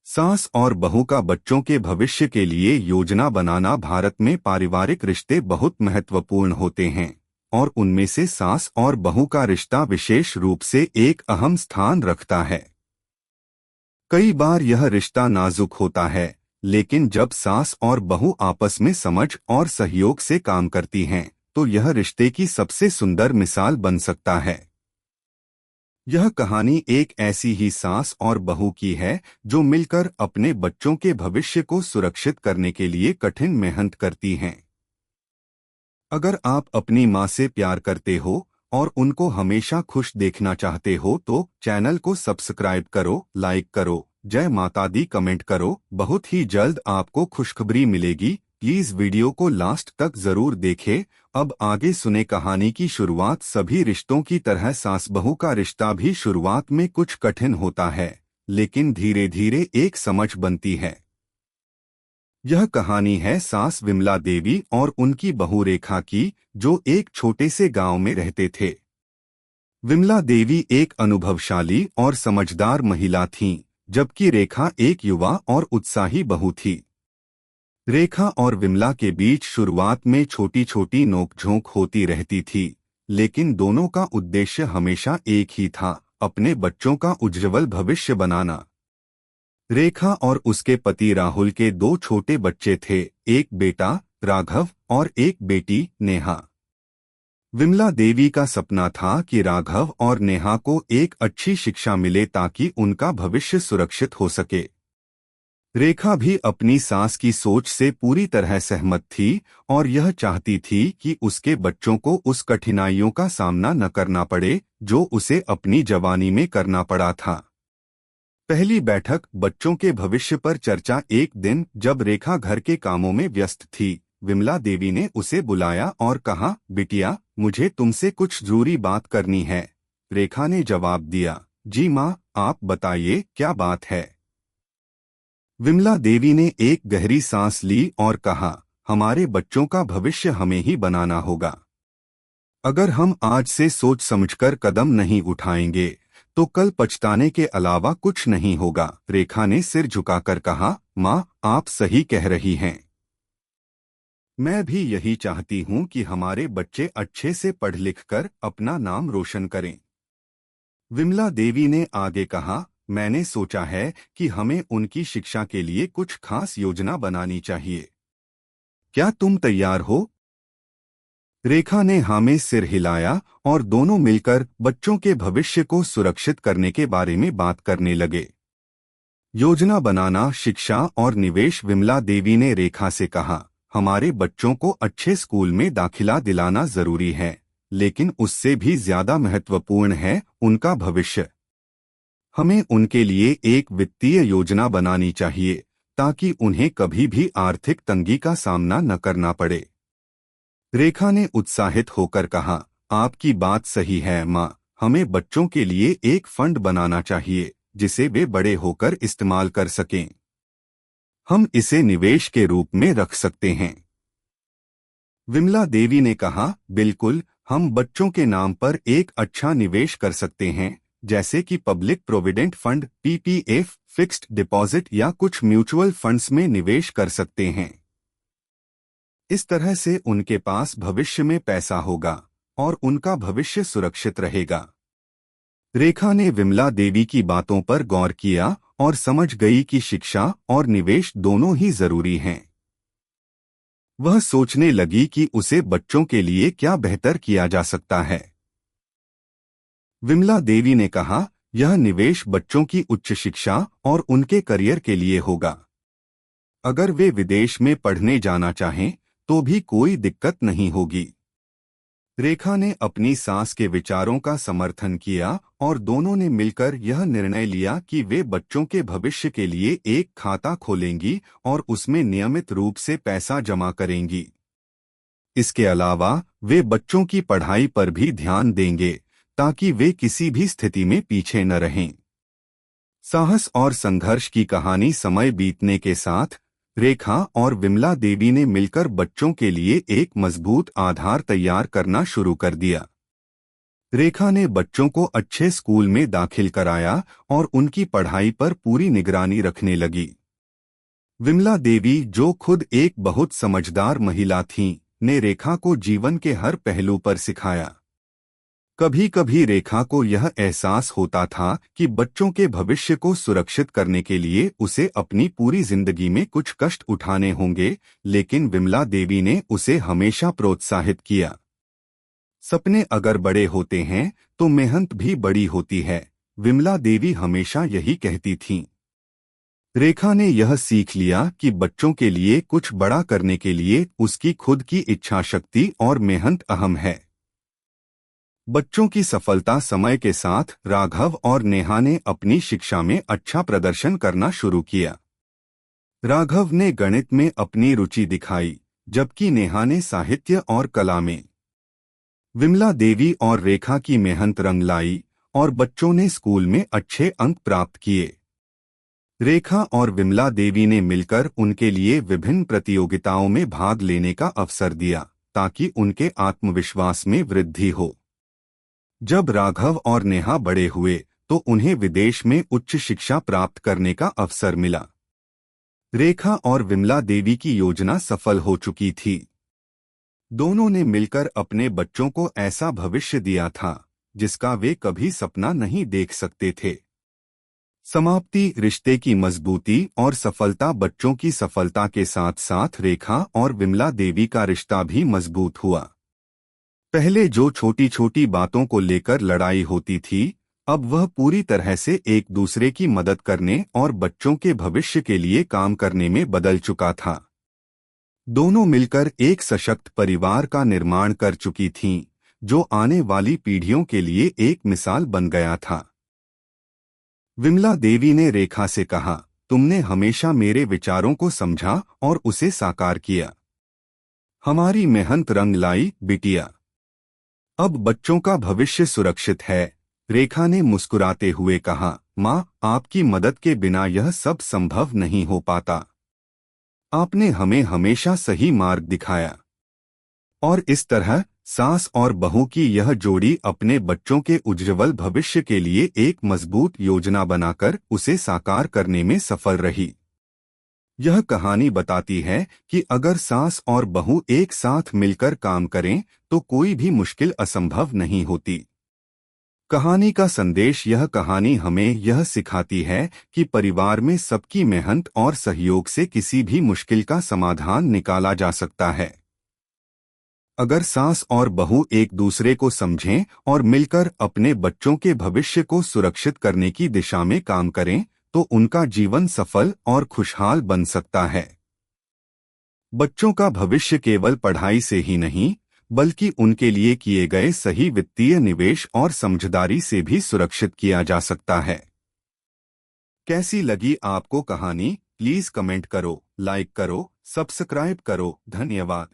सास और बहू का बच्चों के भविष्य के लिए योजना बनाना। भारत में पारिवारिक रिश्ते बहुत महत्वपूर्ण होते हैं और उनमें से सास और बहू का रिश्ता विशेष रूप से एक अहम स्थान रखता है। कई बार यह रिश्ता नाजुक होता है, लेकिन जब सास और बहू आपस में समझ और सहयोग से काम करती हैं, तो यह रिश्ते की सबसे सुंदर मिसाल बन सकता है। यह कहानी एक ऐसी ही सास और बहू की है जो मिलकर अपने बच्चों के भविष्य को सुरक्षित करने के लिए कठिन मेहनत करती हैं। अगर आप अपनी माँ से प्यार करते हो और उनको हमेशा खुश देखना चाहते हो तो चैनल को सब्सक्राइब करो, लाइक करो, जय माता दी कमेंट करो। बहुत ही जल्द आपको खुशखबरी मिलेगी। प्लीज वीडियो को लास्ट तक जरूर देखें। अब आगे सुने कहानी की शुरुआत। सभी रिश्तों की तरह सास बहू का रिश्ता भी शुरुआत में कुछ कठिन होता है, लेकिन धीरे धीरे एक समझ बनती है। यह कहानी है सास विमला देवी और उनकी बहू रेखा की, जो एक छोटे से गांव में रहते थे। विमला देवी एक अनुभवशाली और समझदार महिला थीं, जबकि रेखा एक युवा और उत्साही बहू थी। रेखा और विमला के बीच शुरुआत में छोटी छोटी नोकझोंक होती रहती थी, लेकिन दोनों का उद्देश्य हमेशा एक ही था, अपने बच्चों का उज्ज्वल भविष्य बनाना। रेखा और उसके पति राहुल के दो छोटे बच्चे थे, एक बेटा राघव और एक बेटी नेहा। विमला देवी का सपना था कि राघव और नेहा को एक अच्छी शिक्षा मिले ताकि उनका भविष्य सुरक्षित हो सके। रेखा भी अपनी सास की सोच से पूरी तरह सहमत थी और यह चाहती थी कि उसके बच्चों को उस कठिनाइयों का सामना न करना पड़े जो उसे अपनी जवानी में करना पड़ा था। पहली बैठक बच्चों के भविष्य पर चर्चा। एक दिन जब रेखा घर के कामों में व्यस्त थी, विमला देवी ने उसे बुलाया और कहा, बिटिया, मुझे तुमसे कुछ जरूरी बात करनी है। रेखा ने जवाब दिया, जी माँ, आप बताइए, क्या बात है। विमला देवी ने एक गहरी सांस ली और कहा, हमारे बच्चों का भविष्य हमें ही बनाना होगा। अगर हम आज से सोच समझकर कदम नहीं उठाएंगे तो कल पछताने के अलावा कुछ नहीं होगा। रेखा ने सिर झुकाकर कहा, माँ, आप सही कह रही हैं। मैं भी यही चाहती हूँ कि हमारे बच्चे अच्छे से पढ़ लिख कर अपना नाम रोशन करें। विमला देवी ने आगे कहा, मैंने सोचा है कि हमें उनकी शिक्षा के लिए कुछ खास योजना बनानी चाहिए। क्या तुम तैयार हो? रेखा ने हाँ में सिर हिलाया और दोनों मिलकर बच्चों के भविष्य को सुरक्षित करने के बारे में बात करने लगे। योजना बनाना, शिक्षा और निवेश। विमला देवी ने रेखा से कहा, हमारे बच्चों को अच्छे स्कूल में दाखिला दिलाना जरूरी है, लेकिन उससे भी ज्यादा महत्वपूर्ण है उनका भविष्य। हमें उनके लिए एक वित्तीय योजना बनानी चाहिए ताकि उन्हें कभी भी आर्थिक तंगी का सामना न करना पड़े। रेखा ने उत्साहित होकर कहा, आपकी बात सही है माँ, हमें बच्चों के लिए एक फंड बनाना चाहिए जिसे वे बड़े होकर इस्तेमाल कर सकें। हम इसे निवेश के रूप में रख सकते हैं। विमला देवी ने कहा, बिल्कुल, हम बच्चों के नाम पर एक अच्छा निवेश कर सकते हैं, जैसे कि public provident fund, PPF, fixed deposit या कुछ म्यूचुअल फंड्स में निवेश कर सकते हैं। इस तरह से उनके पास भविष्य में पैसा होगा और उनका भविष्य सुरक्षित रहेगा। रेखा ने विमला देवी की बातों पर गौर किया और समझ गई कि शिक्षा और निवेश दोनों ही जरूरी हैं। वह सोचने लगी कि उसे बच्चों के लिए क्या बेहतर किया जा सकता है। विमला देवी ने कहा, यह निवेश बच्चों की उच्च शिक्षा और उनके करियर के लिए होगा। अगर वे विदेश में पढ़ने जाना चाहें तो भी कोई दिक्कत नहीं होगी। रेखा ने अपनी सास के विचारों का समर्थन किया और दोनों ने मिलकर यह निर्णय लिया कि वे बच्चों के भविष्य के लिए एक खाता खोलेंगी और उसमें नियमित रूप से पैसा जमा करेंगी। इसके अलावा वे बच्चों की पढ़ाई पर भी ध्यान देंगे ताकि वे किसी भी स्थिति में पीछे न रहें। साहस और संघर्ष की कहानी। समय बीतने के साथ रेखा और विमला देवी ने मिलकर बच्चों के लिए एक मजबूत आधार तैयार करना शुरू कर दिया। रेखा ने बच्चों को अच्छे स्कूल में दाखिल कराया और उनकी पढ़ाई पर पूरी निगरानी रखने लगी। विमला देवी, जो खुद एक बहुत समझदार महिला थीं, ने रेखा को जीवन के हर पहलू पर सिखाया। कभी कभी रेखा को यह एहसास होता था कि बच्चों के भविष्य को सुरक्षित करने के लिए उसे अपनी पूरी जिंदगी में कुछ कष्ट उठाने होंगे, लेकिन विमला देवी ने उसे हमेशा प्रोत्साहित किया। सपने अगर बड़े होते हैं तो मेहनत भी बड़ी होती है, विमला देवी हमेशा यही कहती थीं। रेखा ने यह सीख लिया कि बच्चों के लिए कुछ बड़ा करने के लिए उसकी खुद की इच्छा शक्ति और मेहनत अहम है। बच्चों की सफलता समय के साथ राघव और नेहा ने अपनी शिक्षा में अच्छा प्रदर्शन करना शुरू किया। राघव ने गणित में अपनी रुचि दिखाई, जबकि नेहा ने साहित्य और कला में। विमला देवी और रेखा की मेहनत रंग लाई और बच्चों ने स्कूल में अच्छे अंक प्राप्त किए। रेखा और विमला देवी ने मिलकर उनके लिए विभिन्न प्रतियोगिताओं में भाग लेने का अवसर दिया, ताकि उनके आत्मविश्वास में वृद्धि हो। जब राघव और नेहा बड़े हुए तो उन्हें विदेश में उच्च शिक्षा प्राप्त करने का अवसर मिला। रेखा और विमला देवी की योजना सफल हो चुकी थी। दोनों ने मिलकर अपने बच्चों को ऐसा भविष्य दिया था जिसका वे कभी सपना नहीं देख सकते थे। समाप्ति। रिश्ते की मजबूती और सफलता। बच्चों की सफलता के साथ साथ रेखा और विमला देवी का रिश्ता भी मजबूत हुआ। पहले जो छोटी छोटी बातों को लेकर लड़ाई होती थी, अब वह पूरी तरह से एक दूसरे की मदद करने और बच्चों के भविष्य के लिए काम करने में बदल चुका था। दोनों मिलकर एक सशक्त परिवार का निर्माण कर चुकी थीं, जो आने वाली पीढ़ियों के लिए एक मिसाल बन गया था। विमला देवी ने रेखा से कहा, तुमने हमेशा मेरे विचारों को समझा और उसे साकार किया। हमारी मेहनत रंग लाई बिटिया। अब बच्चों का भविष्य सुरक्षित है। रेखा ने मुस्कुराते हुए कहा, माँ, आपकी मदद के बिना यह सब संभव नहीं हो पाता। आपने हमें हमेशा सही मार्ग दिखाया। और इस तरह सास और बहू की यह जोड़ी अपने बच्चों के उज्ज्वल भविष्य के लिए एक मजबूत योजना बनाकर उसे साकार करने में सफल रही। यह कहानी बताती है कि अगर सास और बहू एक साथ मिलकर काम करें तो कोई भी मुश्किल असंभव नहीं होती। कहानी का संदेश। यह कहानी हमें यह सिखाती है कि परिवार में सबकी मेहनत और सहयोग से किसी भी मुश्किल का समाधान निकाला जा सकता है। अगर सास और बहू एक दूसरे को समझें और मिलकर अपने बच्चों के भविष्य को सुरक्षित करने की दिशा में काम करें तो उनका जीवन सफल और खुशहाल बन सकता है। बच्चों का भविष्य केवल पढ़ाई से ही नहीं, बल्कि उनके लिए किए गए सही वित्तीय निवेश और समझदारी से भी सुरक्षित किया जा सकता है। कैसी लगी आपको कहानी? प्लीज कमेंट करो, लाइक करो, सब्सक्राइब करो। धन्यवाद।